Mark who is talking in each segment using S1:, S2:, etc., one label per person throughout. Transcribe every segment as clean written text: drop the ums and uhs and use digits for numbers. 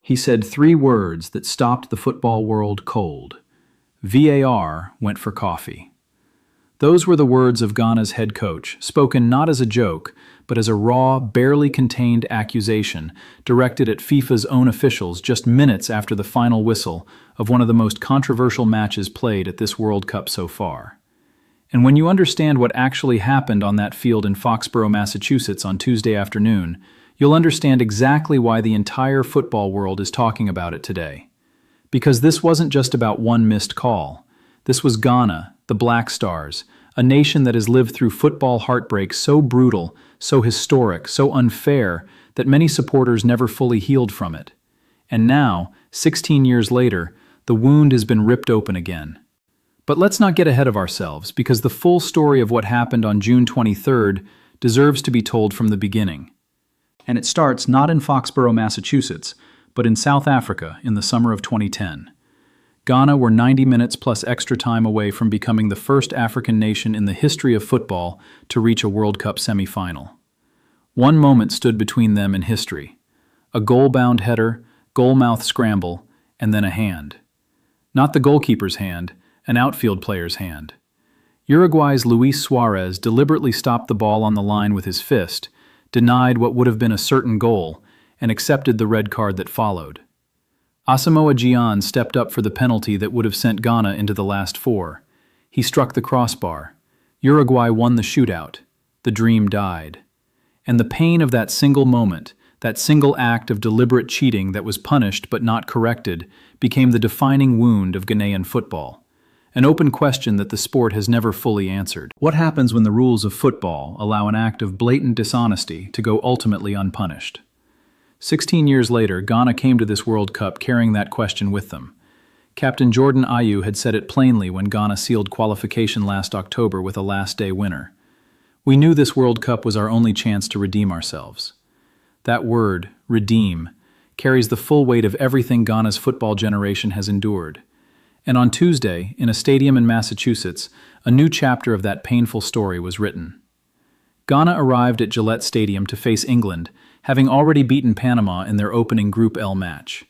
S1: He said three words that stopped the football world cold. VAR went for coffee. Those were the words of Ghana's head coach, spoken not as a joke, but as a raw, barely contained accusation directed at FIFA's own officials just minutes after the final whistle of one of the most controversial matches played at this World Cup so far. And when you understand what actually happened on that field in Foxborough, Massachusetts on Tuesday afternoon, you'll understand exactly why the entire football world is talking about it today. Because this wasn't just about one missed call. This was Ghana, the Black Stars, a nation that has lived through football heartbreak so brutal, so historic, so unfair, that many supporters never fully healed from it. And now, 16 years later, the wound has been ripped open again. But let's not get ahead of ourselves, because the full story of what happened on June 23rd deserves to be told from the beginning. And it starts not in Foxborough, Massachusetts, but in South Africa in the summer of 2010. Ghana were 90 minutes plus extra time away from becoming the first African nation in the history of football to reach a World Cup semi-final. One moment stood between them and history. A goal-bound header, goal-mouth scramble, and then a hand. Not the goalkeeper's hand, an outfield player's hand. Uruguay's Luis Suarez deliberately stopped the ball on the line with his fist, denied what would have been a certain goal, and accepted the red card that followed. Asamoah Gyan stepped up for the penalty that would have sent Ghana into the last four. He struck the crossbar. Uruguay won the shootout. The dream died. And the pain of that single moment, that single act of deliberate cheating that was punished but not corrected, became the defining wound of Ghanaian football. An open question that the sport has never fully answered. What happens when the rules of football allow an act of blatant dishonesty to go ultimately unpunished? 16 years later, Ghana came to this World Cup carrying that question with them. Captain Jordan Ayew had said it plainly when Ghana sealed qualification last October with a last-day winner. We knew this World Cup was our only chance to redeem ourselves. That word, redeem, carries the full weight of everything Ghana's football generation has endured. And on Tuesday, in a stadium in Massachusetts, a new chapter of that painful story was written. Ghana arrived at Gillette Stadium to face England, having already beaten Panama in their opening Group L match.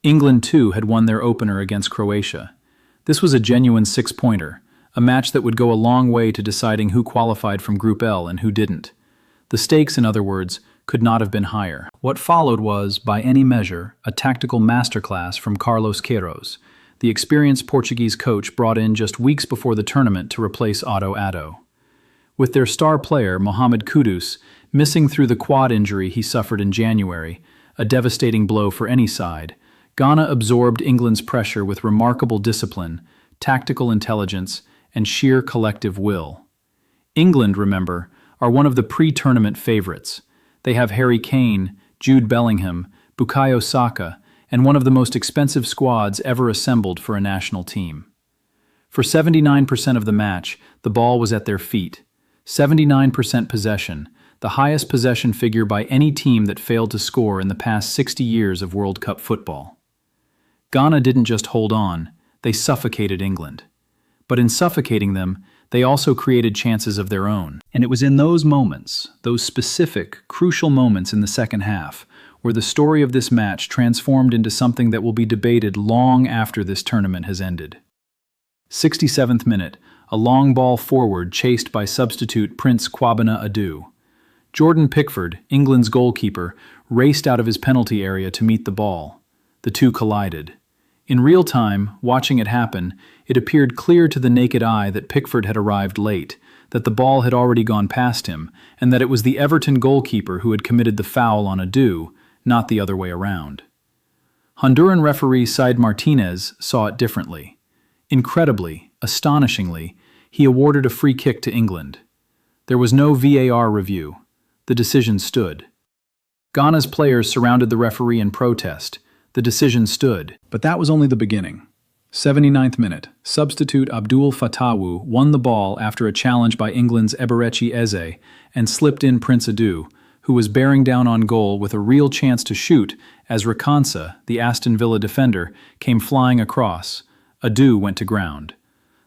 S1: England, too, had won their opener against Croatia. This was a genuine six-pointer, a match that would go a long way to deciding who qualified from Group L and who didn't. The stakes, in other words, could not have been higher. What followed was, by any measure, a tactical masterclass from Carlos Queiroz, the experienced Portuguese coach brought in just weeks before the tournament to replace Otto Addo. With their star player, Mohamed Kudus, missing through the quad injury he suffered in January, a devastating blow for any side, Ghana absorbed England's pressure with remarkable discipline, tactical intelligence, and sheer collective will. England, remember, are one of the pre-tournament favorites. They have Harry Kane, Jude Bellingham, Bukayo Saka, and one of the most expensive squads ever assembled for a national team. For 79% of the match, the ball was at their feet. 79% possession, the highest possession figure by any team that failed to score in the past 60 years of World Cup football. Ghana didn't just hold on, they suffocated England. But in suffocating them, they also created chances of their own. And it was in those moments, those specific, crucial moments in the second half, where the story of this match transformed into something that will be debated long after this tournament has ended. 67th minute, a long ball forward chased by substitute Prince Kwabena Adu. Jordan Pickford, England's goalkeeper, raced out of his penalty area to meet the ball. The two collided. In real time, watching it happen, it appeared clear to the naked eye that Pickford had arrived late, that the ball had already gone past him, and that it was the Everton goalkeeper who had committed the foul on Adu, not the other way around. Honduran referee Said Martinez saw it differently. Incredibly, astonishingly, he awarded a free kick to England. There was no VAR review. The decision stood. Ghana's players surrounded the referee in protest. The decision stood. But that was only the beginning. 79th minute, substitute Abdul Fatawu won the ball after a challenge by England's Eberechi Eze and slipped in Prince Adu, who was bearing down on goal with a real chance to shoot as Rekansa, the Aston Villa defender, came flying across. Adu went to ground.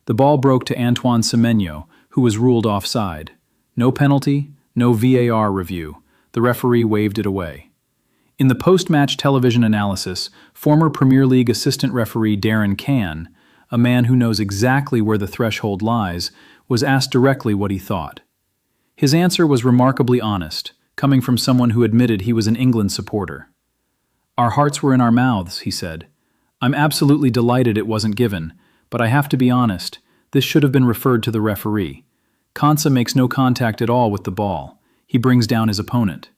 S1: The ball broke to Antoine Semenyo, who was ruled offside. No penalty, no VAR review. The referee waved it away. In the post-match television analysis, former Premier League assistant referee Darren Cann, a man who knows exactly where the threshold lies, was asked directly what he thought. His answer was remarkably honest, coming from someone who admitted he was an England supporter. "Our hearts were in our mouths," he said. "I'm absolutely delighted it wasn't given, but I have to be honest, this should have been referred to the referee. Konsa makes no contact at all with the ball. He brings down his opponent."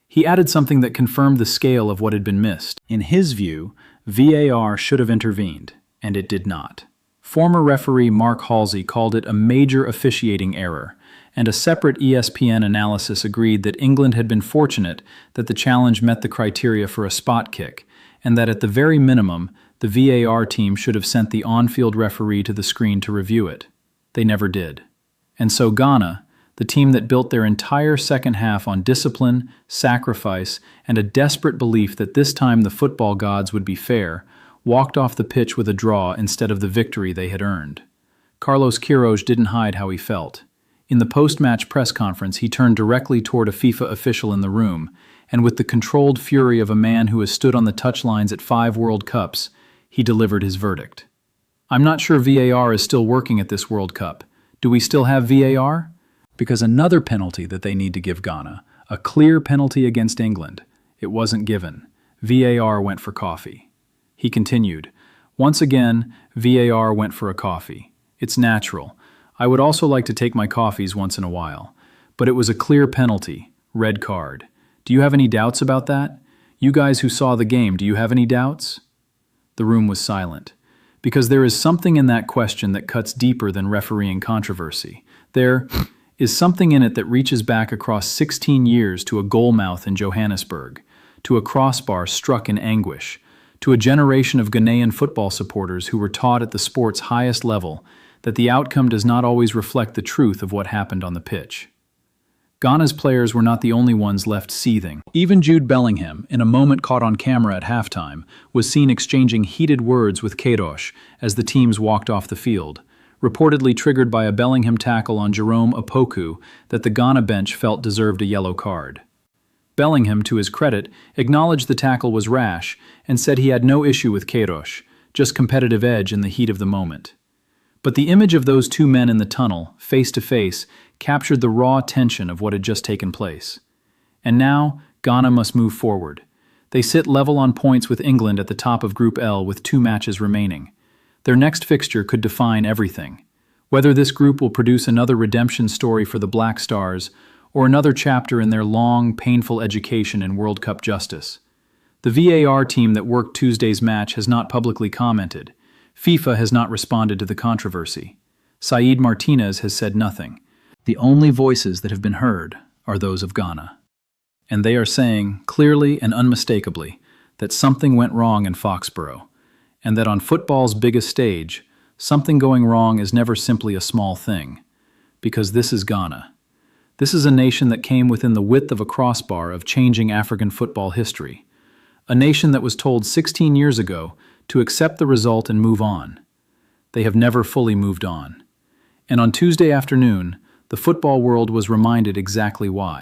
S1: He added something that confirmed the scale of what had been missed. In his view, VAR should have intervened, and it did not. Former referee Mark Halsey called it a major officiating error, and a separate ESPN analysis agreed that England had been fortunate that the challenge met the criteria for a spot kick, and that at the very minimum, the VAR team should have sent the on-field referee to the screen to review it. They never did. And so Ghana, the team that built their entire second half on discipline, sacrifice, and a desperate belief that this time the football gods would be fair, walked off the pitch with a draw instead of the victory they had earned. Carlos Queiroz didn't hide how he felt. In the post-match press conference, he turned directly toward a FIFA official in the room, and with the controlled fury of a man who has stood on the touchlines at 5 World Cups, he delivered his verdict. "I'm not sure VAR is still working at this World Cup. Do we still have VAR? Because another penalty that they need to give Ghana, a clear penalty against England, it wasn't given. VAR went for coffee." He continued, "Once again, VAR went for a coffee. It's natural. I would also like to take my coffees once in a while. But it was a clear penalty, red card. Do you have any doubts about that? You guys who saw the game, do you have any doubts?" The room was silent. Because there is something in that question that cuts deeper than refereeing controversy. There is something in it that reaches back across 16 years to a goalmouth in Johannesburg, to a crossbar struck in anguish, to a generation of Ghanaian football supporters who were taught at the sport's highest level that the outcome does not always reflect the truth of what happened on the pitch. Ghana's players were not the only ones left seething. Even Jude Bellingham, in a moment caught on camera at halftime, was seen exchanging heated words with Queiroz as the teams walked off the field, reportedly triggered by a Bellingham tackle on Jerome Opoku that the Ghana bench felt deserved a yellow card. Bellingham, to his credit, acknowledged the tackle was rash and said he had no issue with Queiroz, just competitive edge in the heat of the moment. But the image of those two men in the tunnel, face to face, captured the raw tension of what had just taken place. And now, Ghana must move forward. They sit level on points with England at the top of Group L with 2 matches remaining. Their next fixture could define everything. Whether this group will produce another redemption story for the Black Stars, or another chapter in their long, painful education in World Cup justice. The VAR team that worked Tuesday's match has not publicly commented. FIFA has not responded to the controversy. Said Martinez has said nothing. The only voices that have been heard are those of Ghana. And they are saying, clearly and unmistakably, that something went wrong in Foxborough, and that on football's biggest stage, something going wrong is never simply a small thing. Because this is Ghana. This is a nation that came within the width of a crossbar of changing African football history. A nation that was told 16 years ago to accept the result and move on. They have never fully moved on. And on Tuesday afternoon, the football world was reminded exactly why.